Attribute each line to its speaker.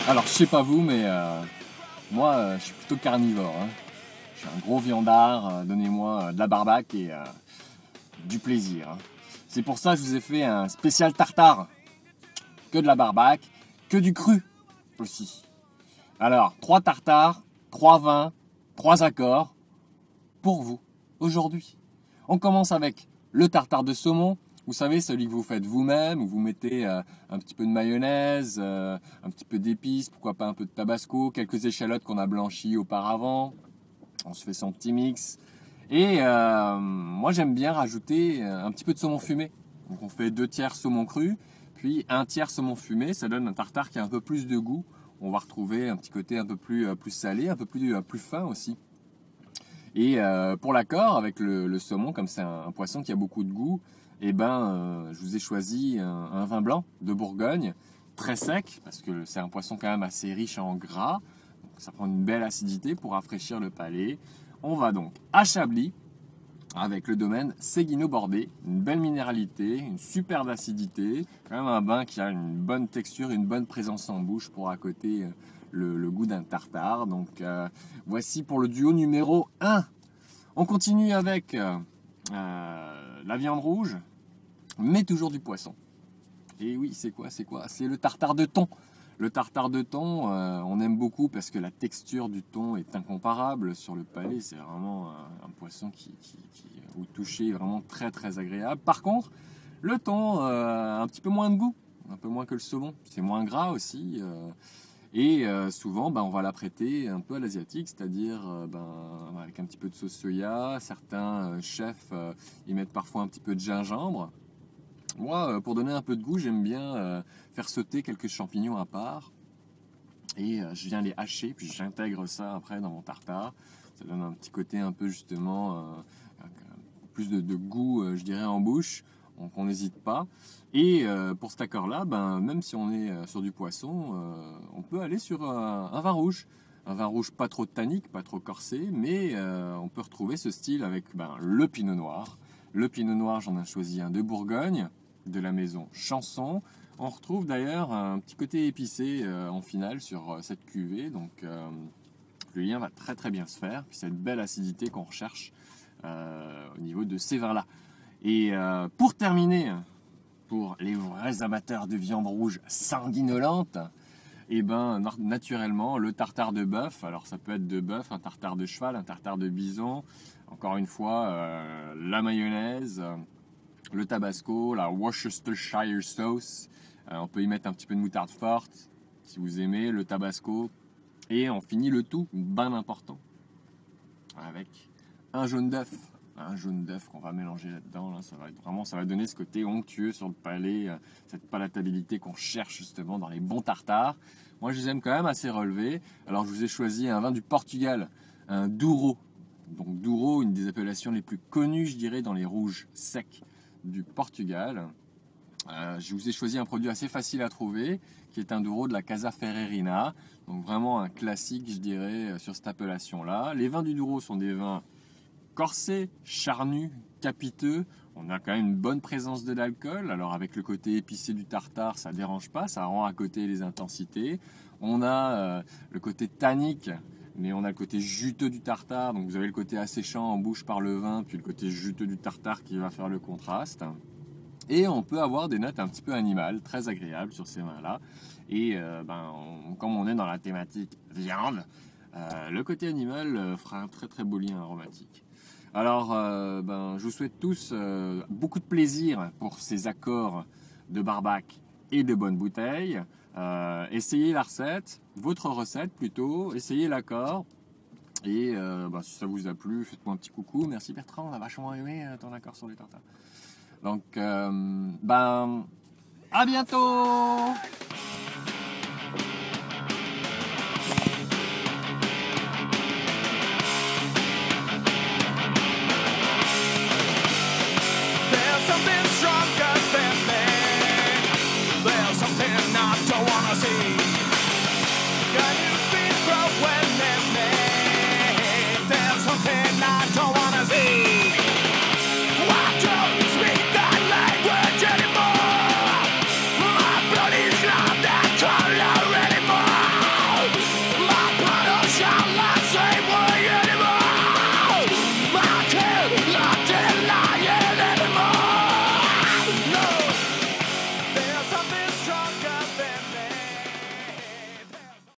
Speaker 1: Alors je sais pas vous, mais moi je suis plutôt carnivore. Hein. Je suis un gros viandard, donnez-moi de la barbaque et du plaisir. Hein. C'est pour ça que je vous ai fait un spécial tartare. Que de la barbaque, que du cru aussi. Alors, 3 tartares, 3 vins, 3 accords pour vous, aujourd'hui. On commence avec le tartare de saumon. Vous savez, celui que vous faites vous-même, où vous mettez un petit peu de mayonnaise, un petit peu d'épices, pourquoi pas un peu de tabasco, quelques échalotes qu'on a blanchies auparavant. On se fait son petit mix. Et moi, j'aime bien rajouter un petit peu de saumon fumé. Donc, on fait 2 tiers saumon cru, puis 1 tiers saumon fumé. Ça donne un tartare qui a un peu plus de goût. On va retrouver un petit côté un peu plus salé, un peu plus fin aussi. Et pour l'accord, avec le saumon, comme c'est un poisson qui a beaucoup de goût, eh ben, je vous ai choisi un vin blanc de Bourgogne, très sec, parce que c'est un poisson quand même assez riche en gras. Donc ça prend une belle acidité pour rafraîchir le palais. On va donc à Chablis, avec le domaine Séguineau-Bordé, une belle minéralité, une superbe acidité, quand même un vin qui a une bonne texture, une bonne présence en bouche pour accoter le goût d'un tartare. Donc voici pour le duo numéro 1. On continue avec la viande rouge, mais toujours du poisson. Et oui, c'est quoi? C'est le tartare de thon. Le tartare de thon, on aime beaucoup parce que la texture du thon est incomparable sur le palais. C'est vraiment un poisson qui au toucher est vraiment très très agréable. Par contre, le thon a un petit peu moins de goût, un peu moins que le saumon. C'est moins gras aussi. Et souvent, on va l'apprêter un peu à l'asiatique, c'est-à-dire avec un petit peu de sauce soya. Certains chefs y mettent parfois un petit peu de gingembre. Moi, pour donner un peu de goût, j'aime bien faire sauter quelques champignons à part. Et je viens les hacher, puis j'intègre ça après dans mon tartare. Ça donne un petit côté un peu justement, plus de goût, je dirais, en bouche. Donc on n'hésite pas. Et pour cet accord-là, même si on est sur du poisson, on peut aller sur un vin rouge. Un vin rouge pas trop tannique, pas trop corsé, mais on peut retrouver ce style avec le pinot noir. Le pinot noir, j'en ai choisi un de Bourgogne, de la maison Chanson. On retrouve d'ailleurs un petit côté épicé en finale sur cette cuvée, donc le lien va très très bien se faire. Puis cette belle acidité qu'on recherche au niveau de ces vins-là. Et pour terminer, pour les vrais amateurs de viande rouge sanguinolente, et naturellement le tartare de bœuf. Alors ça peut être de bœuf, un tartare de cheval, un tartare de bison. Encore une fois, la mayonnaise, le tabasco, la Worcestershire sauce. On peut y mettre un petit peu de moutarde forte, si vous aimez, le tabasco. Et on finit le tout, bien important, avec un jaune d'œuf. Un jaune d'œuf qu'on va mélanger là-dedans. Là, ça va donner ce côté onctueux sur le palais, cette palatabilité qu'on cherche justement dans les bons tartares. Moi, je les aime quand même assez relevés. Alors, je vous ai choisi un vin du Portugal, un Douro. Donc, Douro, une des appellations les plus connues, je dirais, dans les rouges secs du Portugal. Je vous ai choisi un produit assez facile à trouver, qui est un Douro de la Casa Ferrerina. Donc, vraiment un classique, je dirais, sur cette appellation-là. Les vins du Douro sont des vins corsé, charnu, capiteux. On a quand même une bonne présence de l'alcool. Alors avec le côté épicé du tartare, ça ne dérange pas, ça rend à côté les intensités. On a le côté tannique, mais on a le côté juteux du tartare. Donc vous avez le côté asséchant en bouche par le vin, puis le côté juteux du tartare qui va faire le contraste. Et on peut avoir des notes un petit peu animales, très agréables sur ces vins-là. Et comme on est dans la thématique viande, le côté animal fera un très très beau lien aromatique. Alors, je vous souhaite tous beaucoup de plaisir pour ces accords de barbaque et de bonne bouteille. Essayez la recette, votre recette plutôt, essayez l'accord. Et si ça vous a plu, faites-moi un petit coucou. Merci Bertrand, on a vachement aimé ton accord sur les tartares. Donc, à bientôt!